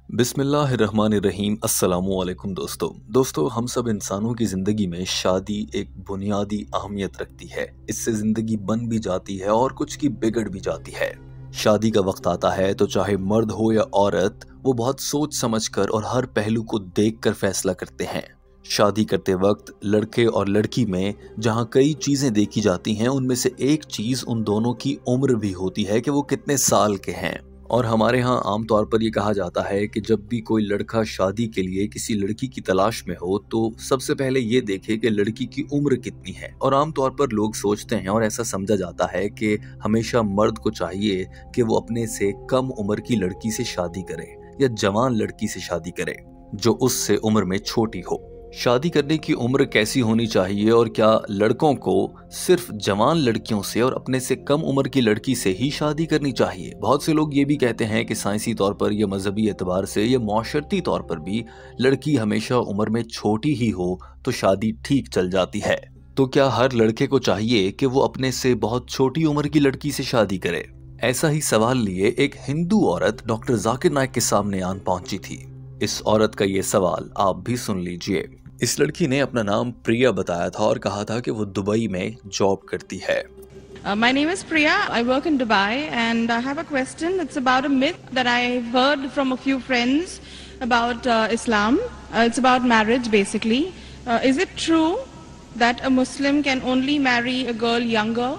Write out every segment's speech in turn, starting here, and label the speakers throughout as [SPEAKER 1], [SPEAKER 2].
[SPEAKER 1] बिस्मिल्लाहिर्रहमानिर्रहीम। अस्सलामुअलैकुम दोस्तों हम सब इंसानों की ज़िंदगी में शादी एक बुनियादी अहमियत रखती है। इससे ज़िंदगी बन भी जाती है और कुछ की बिगड़ भी जाती है। शादी का वक्त आता है तो चाहे मर्द हो या औरत, वो बहुत सोच समझकर और हर पहलू को देखकर फैसला करते हैं। शादी करते वक्त लड़के और लड़की में जहाँ कई चीज़ें देखी जाती हैं, उनमें से एक चीज़ उन दोनों की उम्र भी होती है कि वो कितने साल के हैं। और हमारे यहाँ आमतौर पर ये कहा जाता है कि जब भी कोई लड़का शादी के लिए किसी लड़की की तलाश में हो तो सबसे पहले ये देखे कि लड़की की उम्र कितनी है। और आमतौर पर लोग सोचते हैं और ऐसा समझा जाता है कि हमेशा मर्द को चाहिए कि वो अपने से कम उम्र की लड़की से शादी करे या जवान लड़की से शादी करे जो उससे उम्र में छोटी हो। शादी करने की उम्र कैसी होनी चाहिए और क्या लड़कों को सिर्फ जवान लड़कियों से और अपने से कम उम्र की लड़की से ही शादी करनी चाहिए? बहुत से लोग ये भी कहते हैं कि साइंसी तौर पर या मजहबी एतबार से या माशरती तौर पर भी लड़की हमेशा उम्र में छोटी ही हो तो शादी ठीक चल जाती है। तो क्या हर लड़के को चाहिए कि वो अपने से बहुत छोटी उम्र की लड़की से शादी करे? ऐसा ही सवाल लिए एक हिंदू औरत डॉक्टर जाकिर नाइक के सामने आन पहुंची थी। इस औरत का ये सवाल आप भी सुन लीजिए। इस लड़की ने अपना नाम प्रिया बताया था और कहा था कि वो दुबई में जॉब करती है।
[SPEAKER 2] My name is Priya. I work in Dubai and I have a question. It's about a myth that I've heard from a few friends about Islam. It's about marriage basically. Is it true that a Muslim can only marry a girl younger?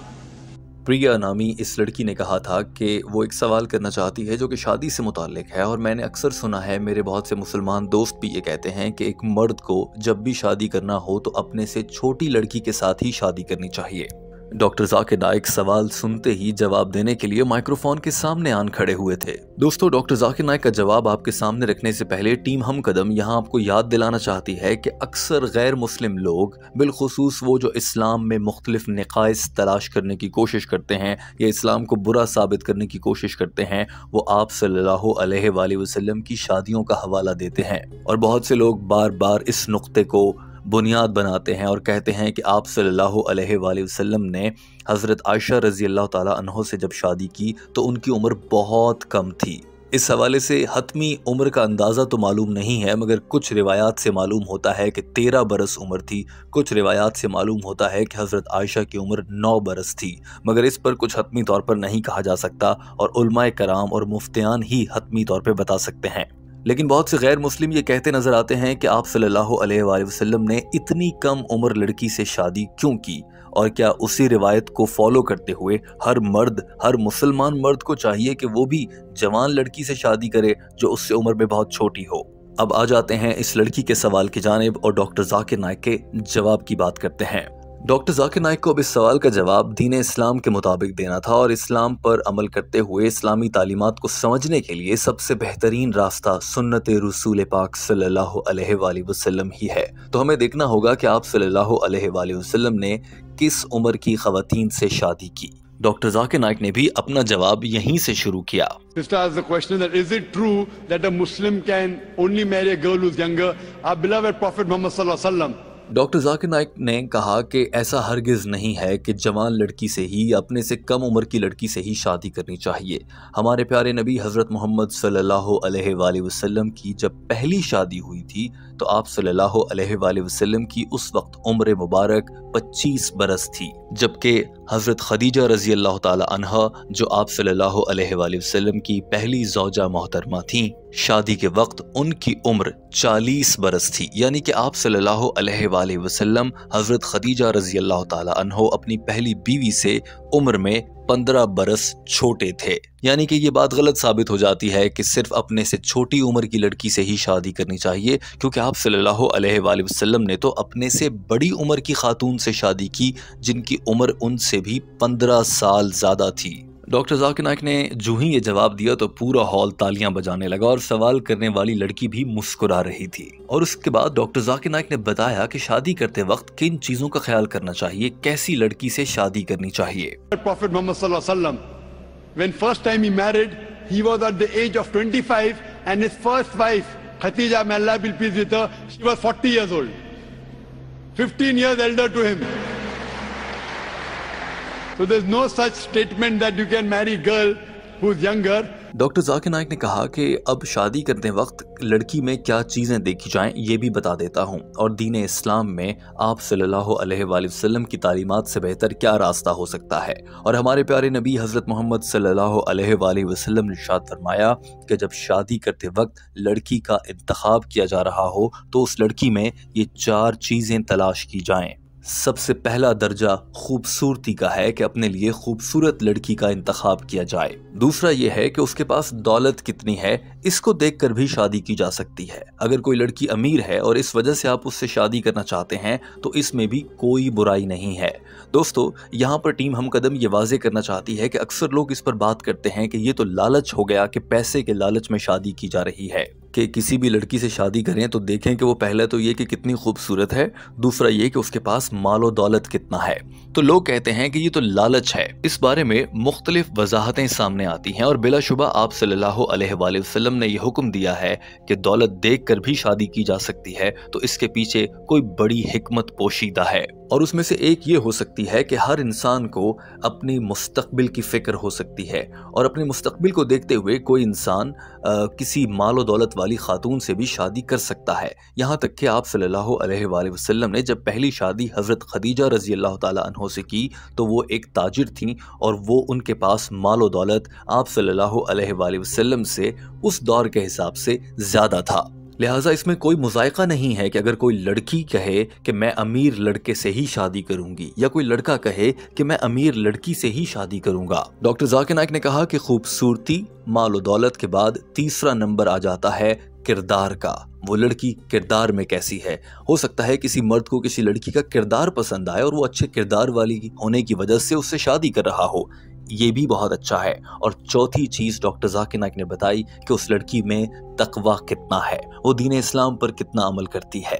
[SPEAKER 1] प्रिया नामी इस लड़की ने कहा था कि वो एक सवाल करना चाहती है जो कि शादी से मुताल्लिक है। और मैंने अक्सर सुना है, मेरे बहुत से मुसलमान दोस्त भी ये कहते हैं कि एक मर्द को जब भी शादी करना हो तो अपने से छोटी लड़की के साथ ही शादी करनी चाहिए। डॉक्टर जाकिर नाइक सवाल सुनते ही जवाब देने के लिए माइक्रोफोन के सामने आन खड़े हुए थे। दोस्तों, डॉक्टर जाकिर नाइक का जवाब आपके सामने रखने से पहले टीम हम कदम यहाँ आपको याद दिलाना चाहती है कि अक्सर गैर मुस्लिम लोग, बिलखुसूस वो जो इस्लाम में मुख्तलिफ निकाइस तलाश करने की कोशिश करते हैं या इस्लाम को बुरा साबित करने की कोशिश करते हैं, वो आप सल्लल्लाहु अलैहि वसल्लम की शादियों का हवाला देते हैं। और बहुत से लोग बार बार इस नुक्ते को बुनियाद बनाते हैं और कहते हैं कि आप सल्लल्लाहु अलैहि वसल्लम ने हज़रत आयशा रज़ी अल्लाह ताला अन्हा से जब शादी की तो उनकी उम्र बहुत कम थी। इस हवाले से हतमी उम्र का अंदाज़ा तो मालूम नहीं है, मगर कुछ रिवायात से मालूम होता है कि 13 बरस उम्र थी। कुछ रिवायात से मालूम होता है कि हज़रत आयशा की उम्र 9 बरस थी, मगर इस पर कुछ हतमी तौर पर नहीं कहा जा सकता और उलमाए कराम और मुफ्तियान ही हतमी तौर पर बता सकते हैं। लेकिन बहुत से गैर मुस्लिम ये कहते नजर आते हैं कि आप सल्लल्लाहु अलैहि वसल्लम ने इतनी कम उम्र लड़की से शादी क्यों की, और क्या उसी रिवायत को फॉलो करते हुए हर मर्द, हर मुसलमान मर्द को चाहिए कि वो भी जवान लड़की से शादी करे जो उससे उम्र में बहुत छोटी हो? अब आ जाते हैं इस लड़की के सवाल की जानिब और डॉक्टर जाकिर नाइक के जवाब की बात करते हैं। डॉक्टर जाकिर नाइक को अब इस सवाल का जवाब दीन इस्लाम के मुताबिक देना था और इस्लाम पर अमल करते हुए इस्लामी तालीमात को समझने के लिए सबसे बेहतरीन रास्ता सुन्नत रसूल पाक सल्लल्लाहु अलैहि वसल्लम ही है। तो हमें देखना होगा कि आप सल्लल्लाहु अलैहि वसल्लम ने किस उम्र की खवातीन से शादी की। डॉक्टर जाकिर नाइक ने भी अपना जवाब यहीं से शुरू किया।
[SPEAKER 3] Sister asked the question that is it true that a Muslim can only marry a girl who's younger? Our beloved Prophet Muhammad sallallahu alaihi wasallam
[SPEAKER 1] doctor Zakir Naik ने कहा कि ऐसा हरगिज नहीं है कि जवान लड़की से ही, अपने से कम उम्र की लड़की से ही शादी करनी चाहिए। हमारे प्यारे नबी हज़रत मोहम्मद सल्लल्लाहु अलैहि वसल्लम की जब पहली शादी हुई थी तो आप सल्लल्लाहु अलैहि वसल्लम की उस वक्त उम्र मुबारक 25 बरस थी, जबकि हज़रत खदीजा रज़ी अल्लाह ताला अन्हा जो आप सल्लल्लाहु अलैहि वसल्लम की पहली ज़ौजा मोहतरमा थीं, शादी के वक्त उनकी उम्र 40 बरस थी। यानी कि आप सल्लल्लाहु अलैहि वसल्लम हज़रत खदीजा रज़ी अल्लाह ताला अन्हा अपनी पहली बीवी से उम्र में 15 बरस छोटे थे। यानी कि ये बात गलत साबित हो जाती है कि सिर्फ अपने से छोटी उम्र की लड़की से ही शादी करनी चाहिए, क्योंकि आप सल्लल्लाहु अलैहि वसल्लम ने तो अपने से बड़ी उम्र की खातून से शादी की जिनकी उम्र उनसे भी 15 साल ज़्यादा थी। डॉक्टर जाकिर नाइक ने जो ही ये जवाब दिया तो पूरा हॉल तालियां बजाने लगा और सवाल करने वाली लड़की भी मुस्कुरा रही थी। और उसके बाद डॉक्टर जाकिर नाइक ने बताया कि शादी करते वक्त किन चीजों का ख्याल करना चाहिए, कैसी लड़की से शादी करनी चाहिए।
[SPEAKER 3] Prophet Muhammad sallallahu alaihi wasallam, when first time he married, he was at the age of 25 and his first wife Khadija, may Allah be pleased with her, she was 40 years old, 15 years elder to him. So there's no such statement that you can marry a girl who's younger.
[SPEAKER 1] Doctor Zakir Naik ने कहा कि अब शादी करते वक्त लड़की में क्या चीज़ें देखी जाएं ये भी बता देता हूं, और दीन इस्लाम में आप सल्लल्लाहु अलैहि वसल्लम की तालीमात से बेहतर क्या रास्ता हो सकता है। और हमारे प्यारे नबी हज़रत मोहम्मद सल्लल्लाहु अलैहि वसल्लम ने इरशाद फरमाया कि जब शादी करते वक्त लड़की का इंतखाब किया जा रहा हो तो उस लड़की में ये 4 चीज़ें तलाश की जाएं। सबसे पहला दर्जा खूबसूरती का है कि अपने लिए खूबसूरत लड़की का इंतखाब किया जाए। दूसरा यह है कि उसके पास दौलत कितनी है, इसको देखकर भी शादी की जा सकती है। अगर कोई लड़की अमीर है और इस वजह से आप उससे शादी करना चाहते हैं तो इसमें भी कोई बुराई नहीं है। दोस्तों, यहाँ पर टीम हम कदम ये वाजे करना चाहती है कि अक्सर लोग इस पर बात करते हैं कि ये तो लालच हो गया कि पैसे के लालच में शादी की जा रही है, कि किसी भी लड़की से शादी करें तो देखें कि वो पहले तो ये कि कितनी खूबसूरत है, दूसरा ये कि उसके पास मालो दौलत कितना है। तो लोग कहते हैं कि ये तो लालच है। इस बारे में मुख्तलिफ वजाहतें सामने आती हैं और बिलाशुबा आप सल्लल्लाहु अलैहि वसल्लम ने यह हुक्म दिया है कि दौलत देख कर भी शादी की जा सकती है, तो इसके पीछे कोई बड़ी हिकमत पोशीदा है। और उसमें से एक ये हो सकती है कि हर इंसान को अपनी मुस्तकबिल की फिक्र हो सकती है और अपने मुस्तकबिल को देखते हुए कोई इंसान किसी मालो दौलत वाली खातून से भी शादी कर सकता है। यहाँ तक कि आप सल्लल्लाहु अलैहि वसल्लम ने जब पहली शादी हज़रत खदीजा रज़ी अल्लाह ताला अन्हा से की तो वो एक ताजिर थीं और वो उनके पास मालो दौलत आप सल्लल्लाहु अलैहि वसल्लम से उस दौर के हिसाब से ज़्यादा था। लिहाजा इसमें कोई मुज़ायका नहीं है कि अगर कोई लड़की कहे कि मैं अमीर लड़के से ही शादी करूंगी या कोई लड़का कहे कि मैं अमीर लड़की से ही शादी करूंगा। डॉक्टर जाकिर नाइक ने कहा कि खूबसूरती मालो दौलत के बाद तीसरा नंबर आ जाता है किरदार का। वो लड़की किरदार में कैसी है। हो सकता है किसी मर्द को किसी लड़की का किरदार पसंद आए और वो अच्छे किरदार वाली होने की वजह से उससे शादी कर रहा हो, ये भी बहुत अच्छा है। और चौथी चीज डॉक्टर जाकिर नाइक ने बताई कि उस लड़की में तकवा कितना है, वो दीन इस्लाम पर कितना अमल करती है।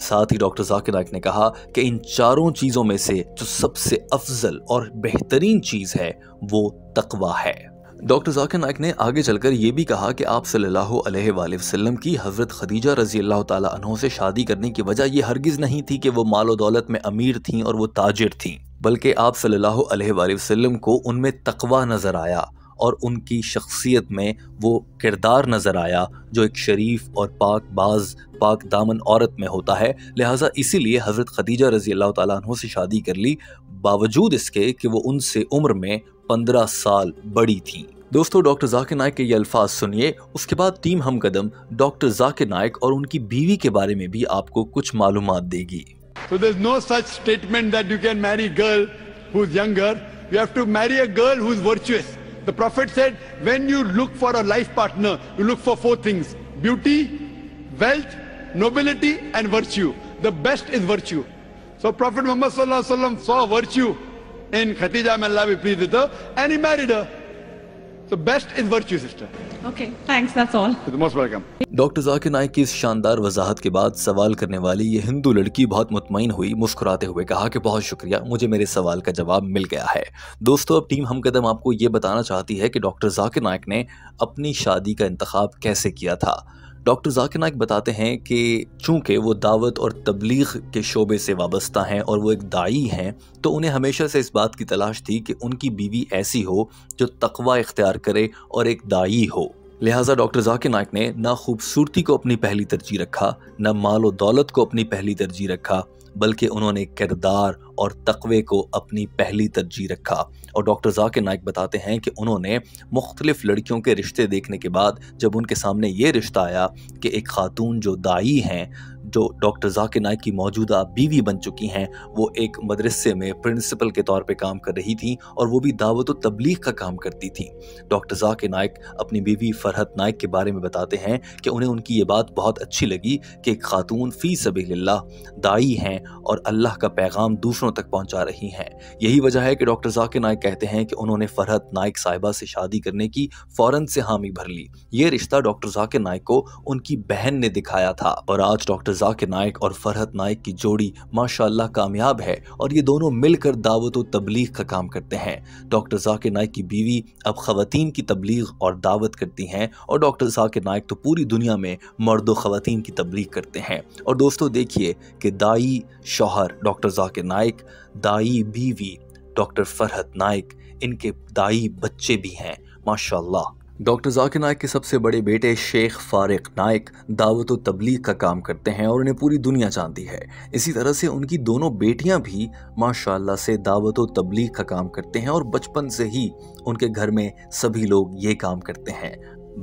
[SPEAKER 1] साथ ही डॉक्टर जाकिर नाइक ने कहा कि इन चारों चीजों में से जो सबसे अफजल और बेहतरीन चीज है वो तकवा है। डॉक्टर जाकिर नाइक ने आगे चलकर ये भी कहा कि आप सल्लल्लाहु अलैहि वसल्लम की हज़रत खदीजा रज़ी अल्लाह ताला अन्हा से शादी करने की वजह ये हरगिज़ नहीं थी कि वो मालो दौलत में अमीर थीं और वो ताजिर थीं, बल्कि आप सल्लल्लाहु अलैहि वसल्लम को उनमें तकवा नज़र आया और उनकी शख्सियत में वो किरदार नज़र आया जो एक शरीफ और पाक दामन औरत में होता है। लिहाजा इसीलिए हज़रत खदीजा रज़ी अल्लाह ताला अन्हा से शादी कर ली, बावजूद इसके कि वो उनसे उम्र में 15 साल बड़ी थी। दोस्तों, डॉक्टर जाकिर नाइक के ये अल्फाज सुनिए, उसके बाद टीम हम कदम डॉक्टर जाकिर नाइक और उनकी बीवी के बारे में भी आपको कुछ मालूमात देगी।
[SPEAKER 3] So there's no such statement that you can marry a girl who's younger. You have to marry a girl who's virtuous. The Prophet said, when you look for a life partner, you look for 4 things: beauty, wealth, nobility, and virtue. The best is virtue. So Prophet Muhammad sallallahu alaihi wasallam saw virtue in Khadija, may Allah be pleased with her, and he married her. So best is virtue, sister.
[SPEAKER 2] Okay, thanks, that's all.
[SPEAKER 3] You're most welcome.
[SPEAKER 1] Doctor Zakir Naik की इस शानदार वजाहत के बाद सवाल करने वाली ये हिंदू लड़की बहुत मुतमईन हुई, मुस्कुराते हुए कहा कि बहुत शुक्रिया, मुझे मेरे सवाल का जवाब मिल गया है। दोस्तों, अब टीम हम कदम आपको ये बताना चाहती है कि डॉक्टर जाकिर नाइक ने अपनी शादी का इंतखाब कैसे किया था। डॉक्टर जाकिर नाइक बताते हैं कि चूंकि वो दावत और तबलीग के शोबे से वाबस्ता हैं और वो एक दाई हैं, तो उन्हें हमेशा से इस बात की तलाश थी कि उनकी बीवी ऐसी हो जो तकवा इख्तियार करे और एक दाई हो। लिहाजा डॉक्टर जाकिर नाइक ने ना खूबसूरती को अपनी पहली तरजीह रखा, ना मालो दौलत को अपनी पहली तरजीह रखा, बल्कि उन्होंने किरदार और तकवे को अपनी पहली तरजीह रखा। और डॉक्टर जाकिर नाइक बताते हैं कि उन्होंने मुख्तलिफ लड़कियों के रिश्ते देखने के बाद जब उनके सामने ये रिश्ता आया कि एक खातून जो दाई हैं, जो डॉक्टर जाकिर नाइक की मौजूदा बीवी बन चुकी हैं, वो एक मदरसे में प्रिंसिपल के तौर पे काम कर रही थी और वो भी दावत व तबलीग का काम करती थी। डॉक्टर जाकिर नाइक अपनी बीवी फरहत नाइक के बारे में बताते हैं कि उन्हें उनकी ये बात बहुत अच्छी लगी कि एक खातून फ़ी सबीलिल्लाह दाई हैं और अल्लाह का पैगाम दूसरों तक पहुँचा रही हैं। यही वजह है कि डॉक्टर जाकिर नाइक कहते हैं कि उन्होंने फरहत नाइक साहिबा से शादी करने की फ़ौरन से हामी भर ली। ये रिश्ता डॉक्टर जाकिर नाइक को उनकी बहन ने दिखाया था और आज डॉक्टर जाकिर नाइक और फरहत नाइक की जोड़ी माशाअल्लाह कामयाब है और ये दोनों मिलकर दावत व तबलीग का काम करते हैं। डॉक्टर जाकिर नाइक की बीवी अब ख़वातीन की तबलीग और दावत करती हैं और डॉक्टर जाकिर नाइक तो पूरी दुनिया में मर्द व ख़वातीन की तबलीग करते हैं। और दोस्तों देखिए कि दाई शौहर डॉक्टर जाकिर नाइक, दाई बीवी डॉक्टर फरहत नाइक, इनके दाई बच्चे भी हैं। माशाअल्लाह, डॉक्टर जाकिर नाइक के सबसे बड़े बेटे शेख फारिक नाइक दावत व तबलीग का काम करते हैं और उन्हें पूरी दुनिया जानती है। इसी तरह से उनकी दोनों बेटियां भी माशाल्लाह से दावत व तबलीग का काम करते हैं और बचपन से ही उनके घर में सभी लोग ये काम करते हैं।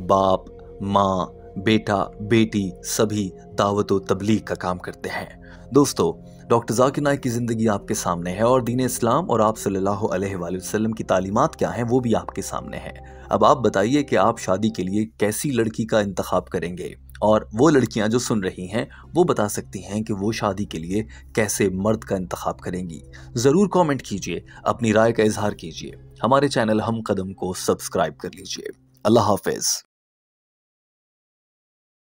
[SPEAKER 1] बाप, माँ, बेटा, बेटी सभी दावत व तबलीग का काम करते हैं। दोस्तों, डॉक्टर जाकिर नाइक की ज़िंदगी आपके सामने है और दीन इस्लाम और आप सल्लल्लाहु अलैहि वसल्लम की तालीमात क्या हैं वो भी आपके सामने है। अब आप बताइए कि आप शादी के लिए कैसी लड़की का इंतखाब करेंगे, और वो लड़कियां जो सुन रही हैं वो बता सकती हैं कि वो शादी के लिए कैसे मर्द का इंतखाब करेंगी। ज़रूर कमेंट कीजिए, अपनी राय का इजहार कीजिए। हमारे चैनल हम कदम को सब्सक्राइब कर लीजिए। अल्लाह हाफिज़।